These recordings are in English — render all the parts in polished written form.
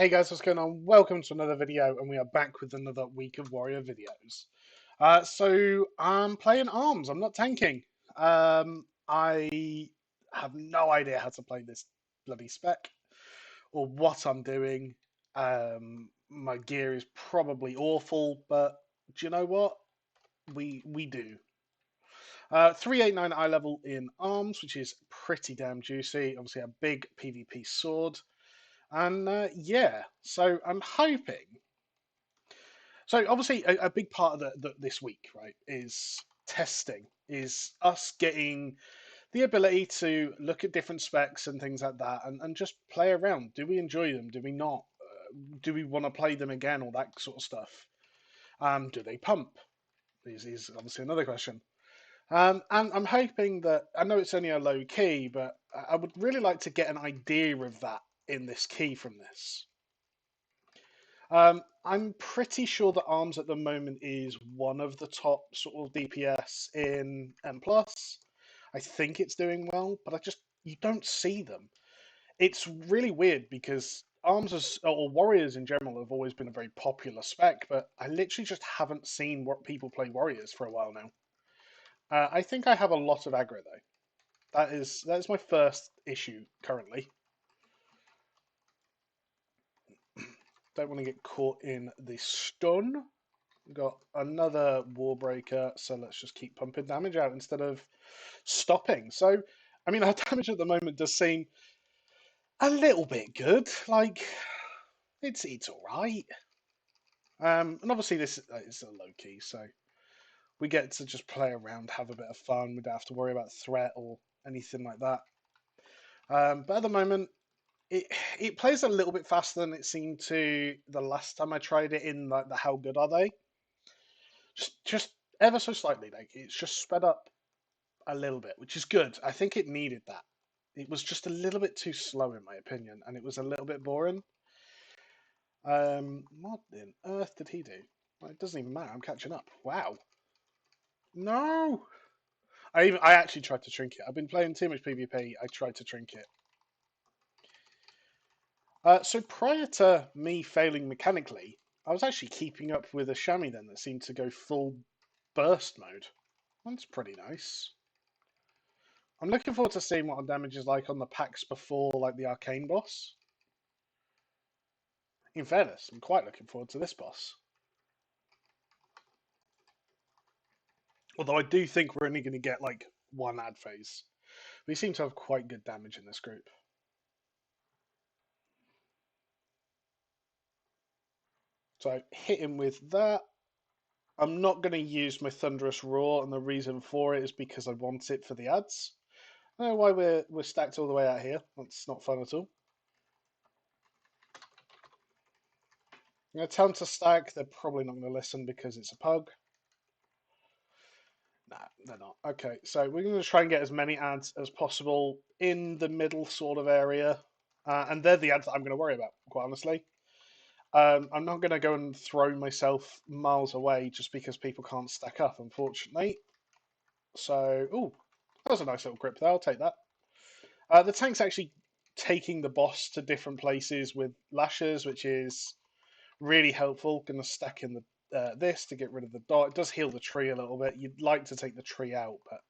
Hey guys, what's going on? Welcome to another video, and we are back with another week of Warrior videos. So I'm playing arms. I'm not tanking. I have no idea how to play this bloody spec or what I'm doing. My gear is probably awful, but do you know what? We do. 389 eye level in arms, which is pretty damn juicy. Obviously, a big PvP sword. And yeah, so I'm hoping. So obviously, a big part of this week, right, is testing, is us getting the ability to look at different specs and things like that, and just play around. Do we enjoy them? Do we not? Do we want to play them again? All that sort of stuff. Do they pump? Is obviously another question. And I'm hoping that I know it's only a low key, but I would really like to get an idea of that in this key from this. I'm pretty sure that Arms at the moment is one of the top sort of DPS in M plus. I think it's doing well, but you don't see them. It's really weird because or Warriors in general have always been a very popular spec, but I literally just haven't seen what people play Warriors for a while now. I think I have a lot of aggro though. That is my first issue currently. Don't want to get caught in the stun. Got another Warbreaker, so let's just keep pumping damage out instead of stopping. So, I mean, our damage at the moment does seem a little bit good. Like, it's all right. And obviously this is a low key, so we get to just play around, have a bit of fun. We don't have to worry about threat or anything like that. But at the moment, it it plays a little bit faster than it seemed to the last time I tried it in like the how good are they? Just ever so slightly. Like it's just sped up a little bit, which is good. I think it needed that. It was just a little bit too slow, in my opinion, and it was a little bit boring. What on earth did he do? Well, it doesn't even matter. I'm catching up. Wow. No. I actually tried to trink it. I've been playing too much PvP. I tried to trink it. So prior to me failing mechanically, I was actually keeping up with a chamois then that seemed to go full burst mode. That's pretty nice. I'm looking forward to seeing what our damage is like on the packs before like the arcane boss. In fairness, I'm quite looking forward to this boss. Although I do think we're only going to get like one ad phase. We seem to have quite good damage in this group. So hit him with that. I'm not going to use my Thunderous Roar, and the reason for it is because I want it for the ads. I don't know why we're stacked all the way out here. That's not fun at all. I'm going to tell them to stack. They're probably not going to listen because it's a pug. Nah, they're not. Okay, so we're going to try and get as many ads as possible in the middle sort of area. And they're the ads that I'm going to worry about, quite honestly. I'm not going to go and throw myself miles away just because people can't stack up, unfortunately. So, oh, that was a nice little grip there. I'll take that. The tank's actually taking the boss to different places with lashes, which is really helpful. Going to stack in the this to get rid of the dot. It does heal the tree a little bit. You'd like to take the tree out, but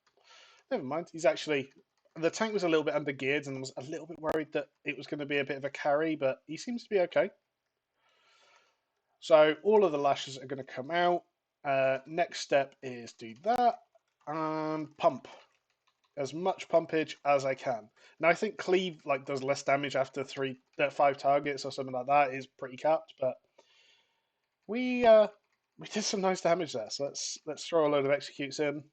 never mind. He's actually the tank was a little bit under geared and was a little bit worried that it was going to be a bit of a carry, but he seems to be okay. So all of the lashes are going to come out. Next step is do that and pump as much pumpage as I can. Now I think cleave like does less damage after 5 targets or something like that is pretty capped, but we did some nice damage there. So let's throw a load of executes in,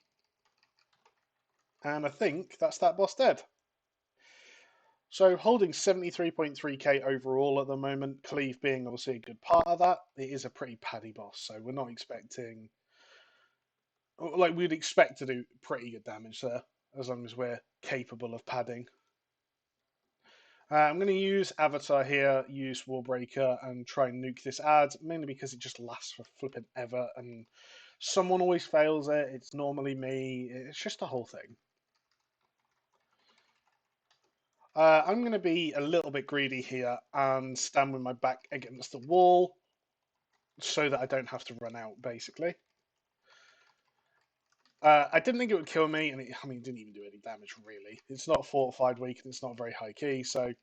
and I think that's that boss dead. So holding 73.3k overall at the moment, cleave being obviously a good part of that. It is a pretty paddy boss, so we're not expecting like we'd expect to do pretty good damage there as long as we're capable of padding. I'm going to use Avatar here, use Warbreaker, and try and nuke this ad, mainly because it just lasts for flipping ever, and someone always fails it. It's normally me. It's just the whole thing. I'm going to be a little bit greedy here and stand with my back against the wall so that I don't have to run out, basically. I didn't think it would kill me, and I mean, it didn't even do any damage, really. It's not a fortified weak, and it's not very high key, so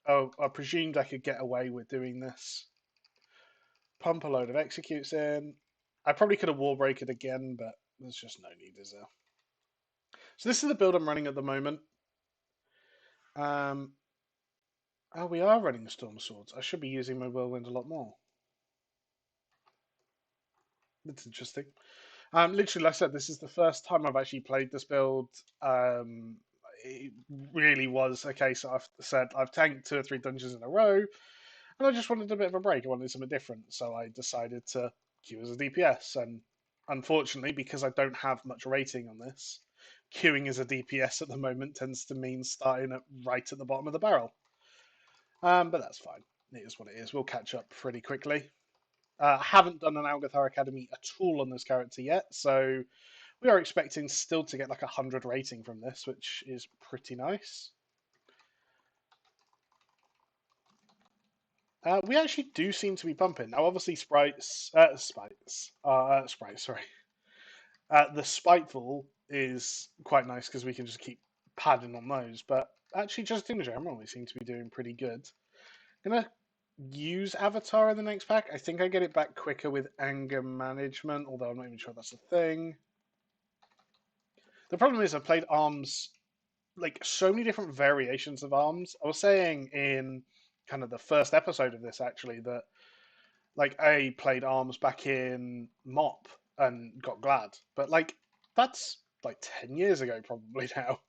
I presumed I could get away with doing this. Pump a load of executes in. I probably could have warbreak it again, but there's just no need, is there? So this is the build I'm running at the moment. Oh, we are running Storm Swords. I should be using my Whirlwind a lot more. That's interesting. Literally, like I said, this is the first time I've actually played this build. It really was a case I've said I've tanked 2 or 3 dungeons in a row, and I just wanted a bit of a break. I wanted something different, so I decided to queue as a DPS. And unfortunately, because I don't have much rating on this, queuing as a DPS at the moment tends to mean starting right at the bottom of the barrel. But that's fine. It is what it is. We'll catch up pretty quickly. I haven't done an Algathar Academy at all on this character yet, so we are expecting still to get like 100 rating from this, which is pretty nice. We actually do seem to be pumping. Now, obviously, sprites, sorry. The Spiteful is quite nice because we can just keep padding on those, but actually, just in general, we seem to be doing pretty good. Gonna use Avatar in the next pack. I think I get it back quicker with anger management, although I'm not even sure that's a thing. The problem is I played arms, like so many different variations of arms. I was saying in kind of the first episode of this actually that like I played arms back in Mop and got glad, but like that's like 10 years ago probably now.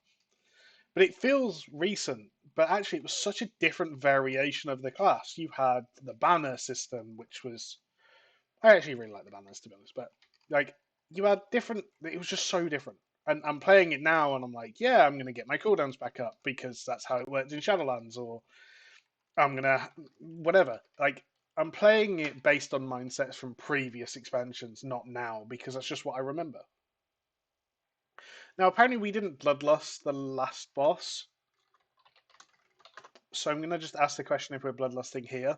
But it feels recent. But actually, it was such a different variation of the class. You had the banner system, which was I actually really like the banners to be honest, but like you had different. It was just so different. And I'm playing it now, and I'm like, yeah, I'm gonna get my cooldowns back up because that's how it worked in Shadowlands, or I'm gonna whatever. Like I'm playing it based on mindsets from previous expansions, not now, because that's just what I remember. Now, apparently, we didn't bloodlust the last boss, so I'm gonna just ask the question if we're bloodlusting here.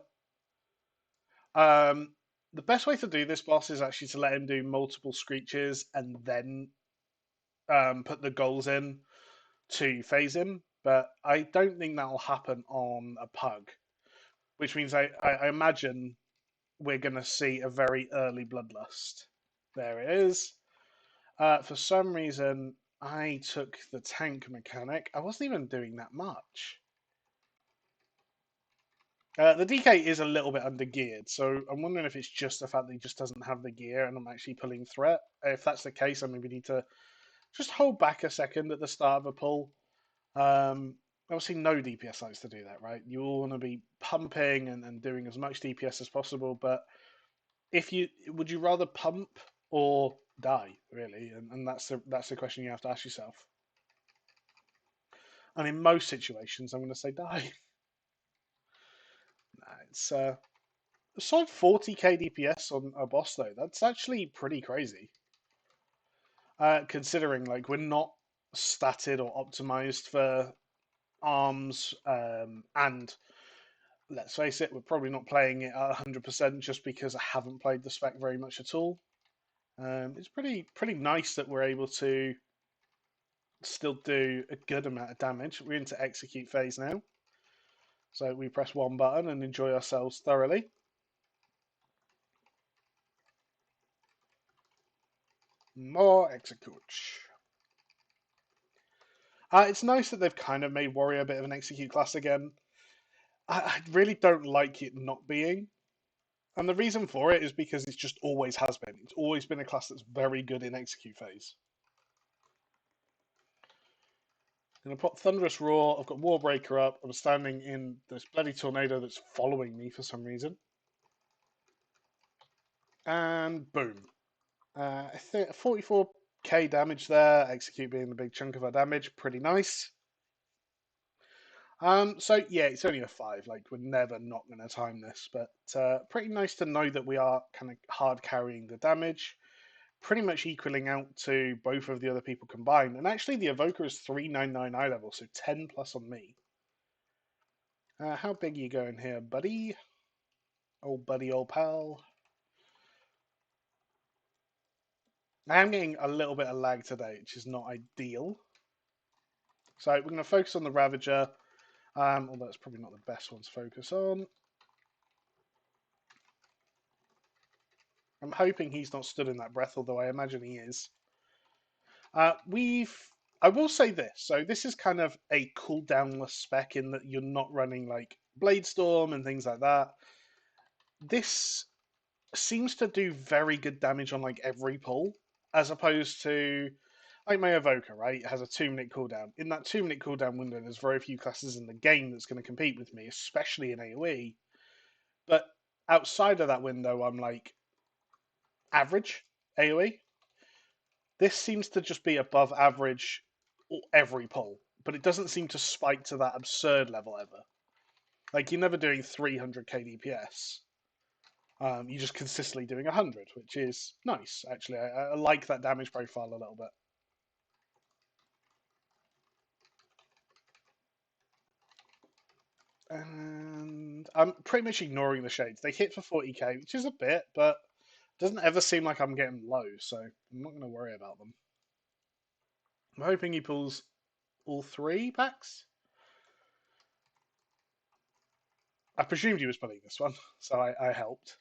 Um, the best way to do this boss is actually to let him do multiple screeches and then put the goals in to phase him. But I don't think that will happen on a pug, which means I imagine we're going to see a very early bloodlust. There it is. For some reason, I took the tank mechanic. I wasn't even doing that much. The DK is a little bit under geared, so I'm wondering if it's just the fact that he just doesn't have the gear and I'm actually pulling threat. If that's the case, I maybe need to just hold back a second at the start of a pull. Obviously, no DPS likes to do that, right? You all want to be pumping and doing as much DPS as possible, but if you would you rather pump or die, really? And that's the question you have to ask yourself. And in most situations, I'm going to say die. Nah, it's aside 40k DPS on a boss though, that's actually pretty crazy. Considering like we're not statted or optimized for arms, and let's face it, we're probably not playing it at 100% just because I haven't played the spec very much at all. It's pretty nice that we're able to still do a good amount of damage. We're into execute phase now, so we press one button and enjoy ourselves thoroughly. More execute. It's nice that they've kind of made warrior a bit of an execute class again. I really don't like it not being. And the reason for it is because it just always has been. It's always been a class that's very good in execute phase. I'm going to put Thunderous Roar. I've got Warbreaker up. I'm standing in this bloody tornado that's following me for some reason. And boom. I think 44k damage there. Execute being the big chunk of our damage. Pretty nice. So yeah, it's only a 5. Like we're never not going to time this, but pretty nice to know that we are kind of hard carrying the damage, pretty much equaling out to both of the other people combined. And actually, the Evoker is 399 eye level, so 10 plus on me. How big are you going here, buddy? Old buddy, old pal. I am getting a little bit of lag today, which is not ideal. So we're going to focus on the Ravager, although it's probably not the best one to focus on. I'm hoping he's not stood in that breath, although I imagine he is. I will say this. So this is kind of a cooldownless spec in that you're not running like Blade Storm and things like that. This seems to do very good damage on like every pull, as opposed to like my Evoker, right? It has a 2 minute cooldown. In that 2 minute cooldown window, there's very few classes in the game that's going to compete with me, especially in AoE. But outside of that window, I'm like average AoE. This seems to just be above average every pull, but it doesn't seem to spike to that absurd level ever. Like you're never doing 300k DPS. You're just consistently doing 100, which is nice, actually. I like that damage profile a little bit. And I'm pretty much ignoring the shades. They hit for 40k, which is a bit, but doesn't ever seem like I'm getting low, so I'm not going to worry about them. I'm hoping he pulls all 3 packs. I presumed he was pulling this one, so I helped.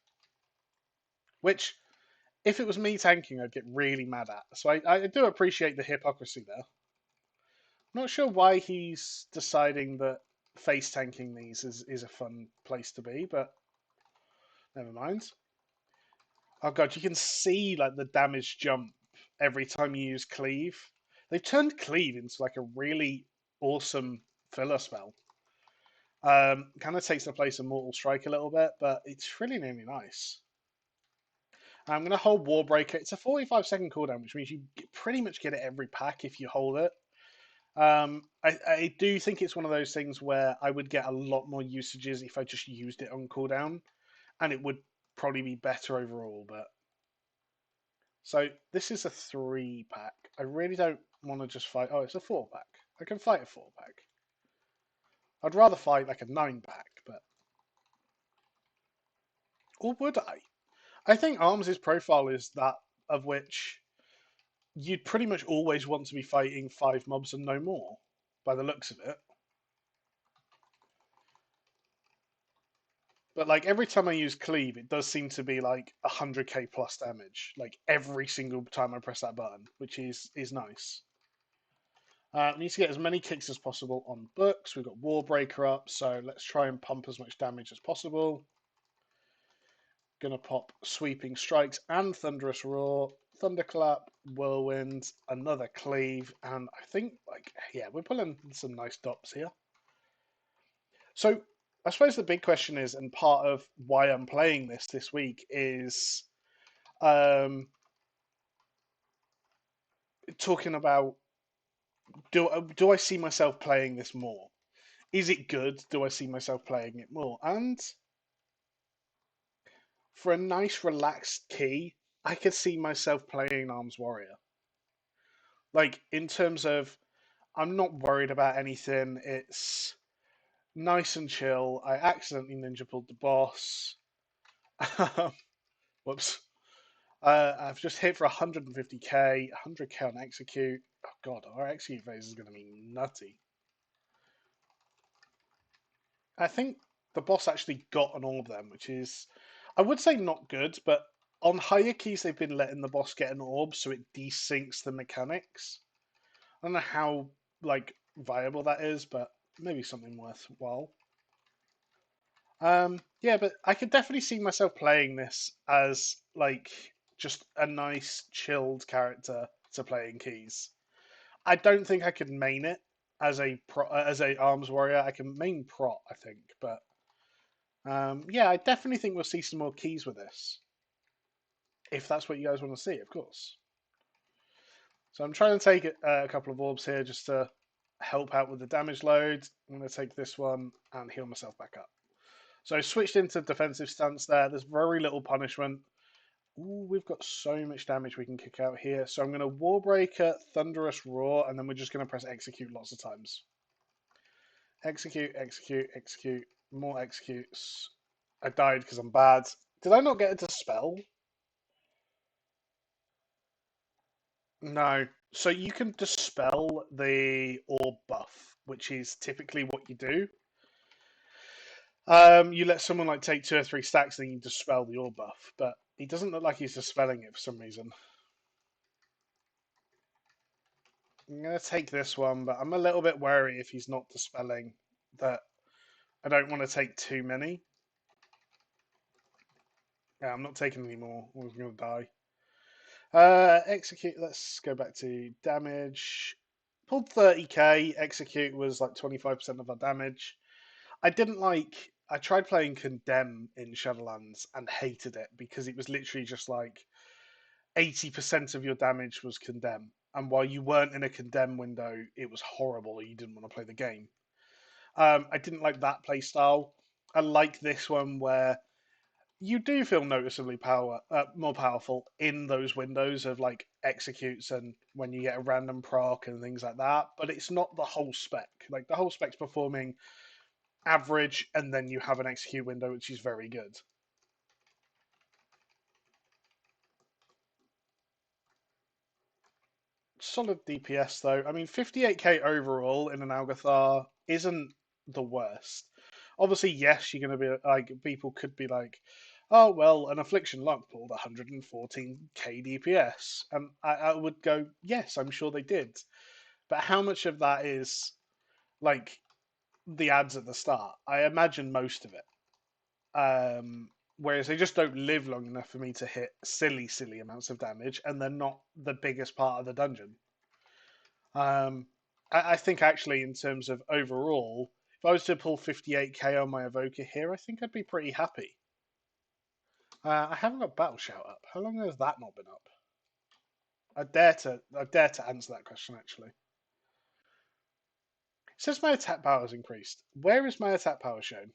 Which, if it was me tanking, I'd get really mad at. So I do appreciate the hypocrisy there. Not sure why he's deciding that face tanking these is a fun place to be, but never mind. Oh god, you can see like the damage jump every time you use cleave. They've turned cleave into like a really awesome filler spell. Kind of takes the place of Mortal Strike a little bit, but it's really, really nice. I'm going to hold Warbreaker. It's a 45-second cooldown, which means you pretty much get it every pack if you hold it. I do think it's one of those things where I would get a lot more usages if I just used it on cooldown, and it would probably be better overall. But so this is a 3 pack. I really don't want to just fight. Oh, it's a 4 pack. I can fight a 4 pack. I'd rather fight like a 9 pack, but or would I? I think Arms' profile is that of which you'd pretty much always want to be fighting 5 mobs and no more, by the looks of it. But like every time I use cleave, it does seem to be like 100k plus damage, like every single time I press that button, which is nice. We need to get as many kicks as possible on books. We've got Warbreaker up, so let's try and pump as much damage as possible. Gonna pop Sweeping Strikes and Thunderous Roar, Thunderclap, Whirlwind, another Cleave, and I think, like, yeah, we're pulling some nice dots here. So I suppose the big question is, and part of why I'm playing this week is talking about do I see myself playing this more? Is it good? Do I see myself playing it more? And for a nice relaxed key, I could see myself playing Arms Warrior. Like in terms of, I'm not worried about anything. It's nice and chill. I accidentally ninja pulled the boss. Whoops. I've just hit for 150k, 100k on execute. Oh god, our execute phase is going to be nutty. I think the boss actually got on all of them, which is, I would say not good, but on higher keys they've been letting the boss get an orb, so it desyncs the mechanics. I don't know how like viable that is, but maybe something worthwhile. Yeah, but I could definitely see myself playing this as like just a nice chilled character to play in keys. I don't think I could main it as a arms warrior. I can main prot, I think, but yeah, I definitely think we'll see some more keys with this, if that's what you guys want to see, of course. So I'm trying to take a couple of orbs here just to help out with the damage load. I'm going to take this one and heal myself back up. So I switched into defensive stance there. There's very little punishment. Ooh, we've got so much damage we can kick out here. So I'm going to Warbreaker, Thunderous Roar, and then we're just going to press execute lots of times. Execute, execute, execute. More executes. I died because I'm bad. Did I not get it to spell? No. So you can dispel the orb buff, which is typically what you do. You let someone like take 2 or 3 stacks, and then you dispel the orb buff. But he doesn't look like he's dispelling it for some reason. I'm gonna take this one, but I'm a little bit wary if he's not dispelling that. I don't want to take too many. Yeah, I'm not taking any more. I was gonna die. Execute. Let's go back to damage. Pulled 30k. Execute was like 25% of our damage. I didn't like. I tried playing Condemn in Shadowlands and hated it because it was literally just like 80% of your damage was Condemn. And while you weren't in a Condemn window, it was horrible. You didn't want to play the game. I didn't like that play style. I like this one where you do feel noticeably more powerful in those windows of like executes and when you get a random proc and things like that. But it's not the whole spec. Like the whole spec's performing average, and then you have an execute window which is very good. Solid DPS though. I mean, 58k overall in an Algathar isn't the worst. Obviously, yes, you're going to be like, people could be like, oh, well, an Affliction Lock pulled 114k DPS. And I would go, yes, I'm sure they did. But how much of that is like the ads at the start? I imagine most of it. Whereas they just don't live long enough for me to hit silly, silly amounts of damage, and they're not the biggest part of the dungeon. Um, I think actually, in terms of overall, if I was to pull 58k on my Evoker here, I think I'd be pretty happy. I haven't got Battle Shout up. How long has that not been up? I dare to answer that question actually. It says my attack power has increased. Where is my attack power shown?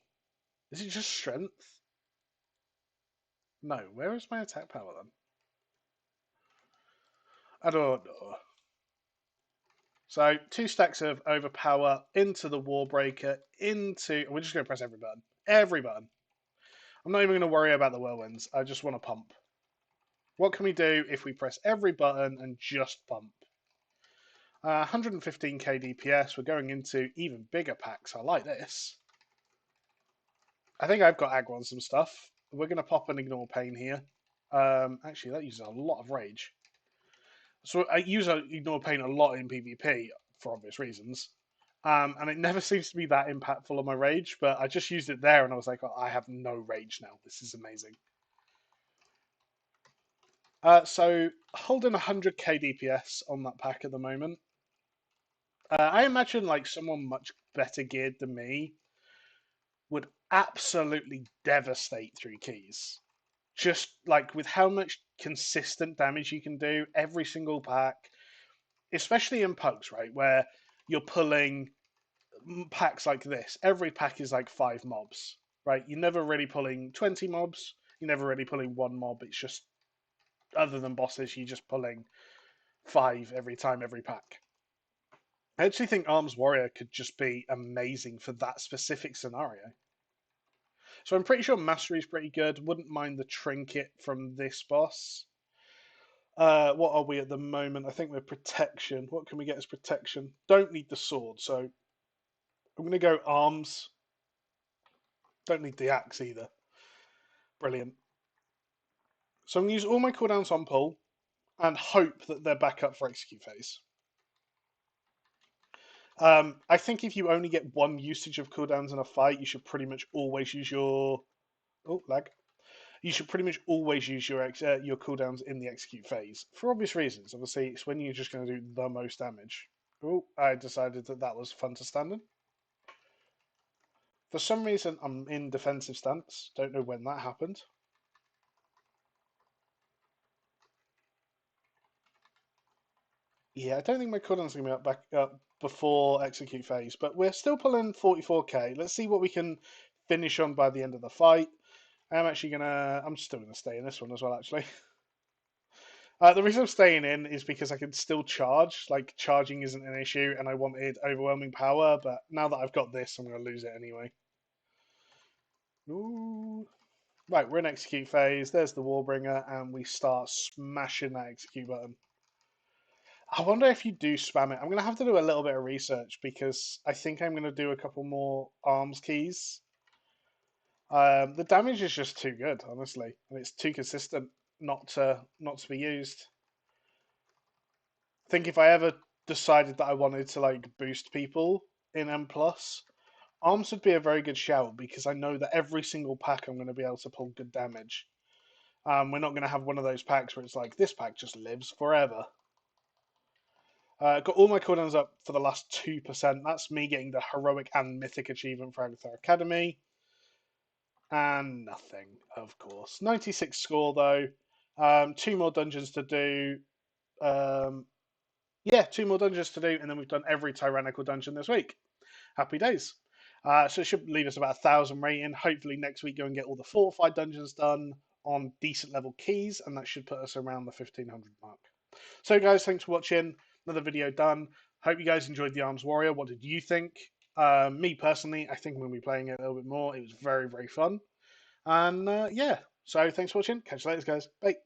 Is it just strength? No, where is my attack power then? I don't know. So 2 stacks of overpower into the Warbreaker, into. We're just going to press every button. Every button. I'm not even going to worry about the whirlwinds. I just want to pump. What can we do if we press every button and just pump? 115k DPS. We're going into even bigger packs. I like this. I think I've got aggro on some stuff. We're going to pop an Ignore Pain here. Actually, that uses a lot of rage. So I use Ignore Pain a lot in PvP for obvious reasons. And it never seems to be that impactful on my rage, but I just used it there and I was like, oh, I have no rage now. This is amazing. So holding 100k DPS on that pack at the moment. I imagine like someone much better geared than me would absolutely devastate through keys. Just like with how much consistent damage you can do every single pack, especially in pokes, right? Where you're pulling packs like this. Every pack is like 5 mobs, right? You're never really pulling 20 mobs. You're never really pulling 1 mob. It's just, other than bosses, you're just pulling 5 every time, every pack. I actually think Arms Warrior could just be amazing for that specific scenario. So I'm pretty sure Mastery is pretty good. Wouldn't mind the Trinket from this boss. What are we at the moment? I think we're Protection. What can we get as Protection? Don't need the sword, so I'm going to go Arms. Don't need the axe either. Brilliant. So I'm going to use all my cooldowns on pull and hope that they're back up for execute phase. I think if you only get 1 usage of cooldowns in a fight, you should pretty much always use your. Oh, lag. You should pretty much always use your cooldowns in the execute phase for obvious reasons. Obviously, it's when you're just going to do the most damage. Oh, I decided that that was fun to stand in. For some reason, I'm in defensive stance. Don't know when that happened. Yeah, I don't think my cooldowns are going to be back up before execute phase, but we're still pulling 44k. Let's see what we can finish on by the end of the fight. I'm still gonna stay in this one as well, actually. The reason I'm staying in is because I can still charge. Like, charging isn't an issue, and I wanted overwhelming power, but now that I've got this, I'm going to lose it anyway. Ooh. Right, we're in execute phase. There's the Warbringer, and we start smashing that execute button. I wonder if you do spam it. I'm going to have to do a little bit of research because I think I'm going to do a couple more arms keys. The damage is just too good, honestly, and it's too consistent not to be used. I think if I ever decided that I wanted to like boost people in M plus, arms would be a very good shout because I know that every single pack I'm going to be able to pull good damage. We're not going to have one of those packs where it's like this pack just lives forever. Got all my cooldowns up for the last 2%. That's me getting the heroic and mythic achievement for Agatha Academy. And nothing, of course. 96 score though. Two more dungeons to do. Um, yeah, two more dungeons to do, and then we've done every tyrannical dungeon this week. Happy days. So it should leave us about 1,000 rating. Hopefully next week go and get all the fortified dungeons done on decent level keys, and that should put us around the 1,500 mark. So guys, thanks for watching. Another video done. Hope you guys enjoyed the Arms Warrior. What did you think? Me personally, I think I'm going to be playing it a little bit more. It was very, very fun. And yeah, so thanks for watching. Catch you later, guys. Bye.